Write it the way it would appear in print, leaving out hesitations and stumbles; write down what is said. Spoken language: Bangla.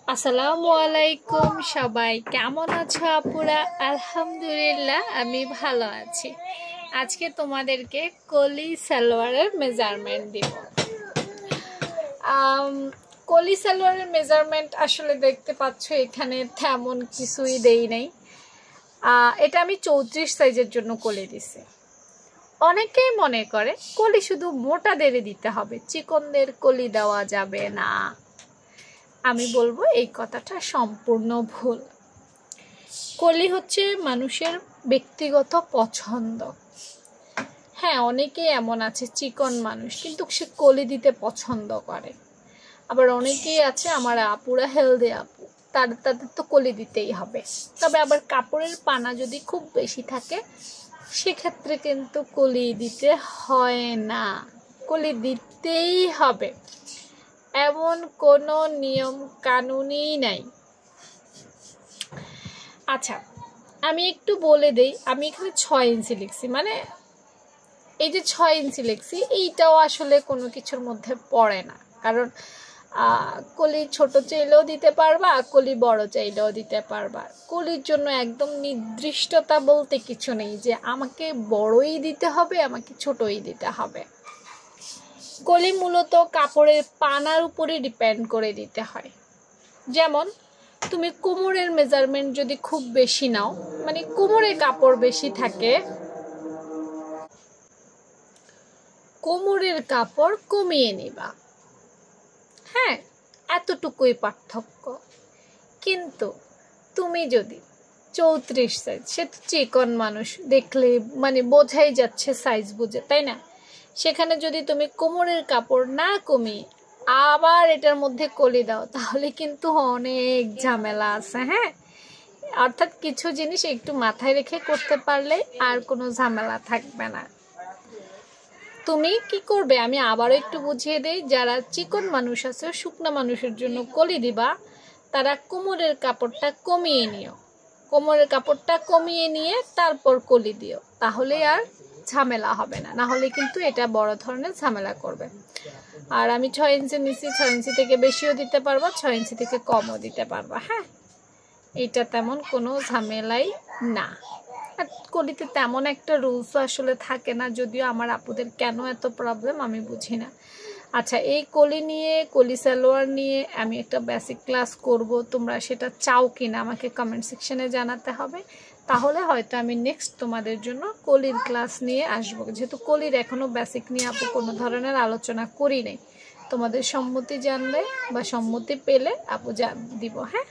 আসসালামু আলাইকুম, সবাই কেমন আছো আপুরা? আলহামদুলিল্লাহ আমি ভালো আছি। আজকে তোমাদেরকে কলি সালোয়ারের মেজারমেন্ট দিব। কলি সালোয়ারের মেজারমেন্ট আসলে দেখতে পাচ্ছ এখানে তেমন কিছুই দেই নাই। এটা আমি 34 সাইজের জন্য কলি দিছি। অনেকেই মনে করে কলি শুধু মোটাদের দিতে হবে, চিকনদের কলি দেওয়া যাবে না। আমি বলবো এই কথাটা সম্পূর্ণ ভুল। কলি হচ্ছে মানুষের ব্যক্তিগত পছন্দ। হ্যাঁ, অনেকেই এমন আছে চিকন মানুষ কিন্তু সে কলি দিতে পছন্দ করে। আবার অনেকেই আছে আমার আপুরা হেলদি আপু, তাদের তো কলি দিতেই হবে। তবে আবার কাপড়ের পানা যদি খুব বেশি থাকে সেক্ষেত্রে কিন্তু কলি দিতে হয় না, কলি দিতেই হবে এমন কোনো নিয়ম কানুনই নাই। আচ্ছা, আমি একটু বলে দেই, আমি এখানে 6 ইঞ্চি লিখছি, মানে এই যে 6 ইঞ্চি লিখছি এইটাও আসলে কোনো কিছুর মধ্যে পড়ে না। কারণ কলি ছোট চাইলেও দিতে পারবা, কলি বড় চাইলেও দিতে পারবা। কলির জন্য একদম নির্দিষ্টতা বলতে কিছু নেই যে আমাকে বড়ই দিতে হবে, আমাকে ছোটই দিতে হবে। কলি মূলত কাপড়ের পানার উপরে ডিপেন্ড করে দিতে হয়। যেমন তুমি কোমরের মেজারমেন্ট যদি খুব বেশি নাও, মানে কোমরের কাপড় বেশি থাকে, কোমরের কাপড় কমিয়ে নিবা। হ্যাঁ, এতটুকুই পার্থক্য। কিন্তু তুমি যদি 34 সাইজ, সে তো চিকন মানুষ, দেখলে মানে বোঝাই যাচ্ছে সাইজ বুঝে, তাই না? সেখানে যদি তুমি কোমরের কাপড় না কমিয়ে আবার এটার মধ্যে কলি দাও তাহলে কিন্তু অনেক ঝামেলা আছে। হ্যাঁ, অর্থাৎ কিছু জিনিস একটু মাথায় রেখে করতে পারলে আর কোনো ঝামেলা থাকবে না। তুমি কি করবে আমি আবারও একটু বুঝিয়ে দেই। যারা চিকন মানুষ আছে, শুকনা মানুষের জন্য কলি দিবা, তারা কোমরের কাপড়টা কমিয়ে নিও। কোমরের কাপড়টা কমিয়ে নিয়ে তারপর কলি দিও, তাহলে আর ঝামেলা হবে না। না হলে কিন্তু এটা বড় ধরনের ঝামেলা করবে। আর আমি 6 ইঞ্চি নিচ্ছি, 6 ইঞ্চি থেকে বেশিও দিতে পারবা, 6 ইঞ্চি থেকে কমও দিতে পারবা। হ্যাঁ, এটা তেমন কোনো ঝামেলাই না। আর কলিতে তেমন একটা রুলসও আসলে থাকে না, যদিও আমার আপুদের কেন এত প্রবলেম আমি বুঝি না। আচ্ছা, এই কলি নিয়ে, কলি সালোয়ার নিয়ে আমি একটা বেসিক ক্লাস করব। তোমরা সেটা চাও কি না আমাকে কমেন্ট সেকশনে জানাতে হবে। তাহলে হয়তো আমি নেক্সট তোমাদের জন্য কলির ক্লাস নিয়ে আসবো, যেহেতু কলির এখনও বেসিক নিয়ে আপু কোনো ধরনের আলোচনা করি নাই। তোমাদের সম্মতি জানলে বা সম্মতি পেলে আপু দিব। হ্যাঁ।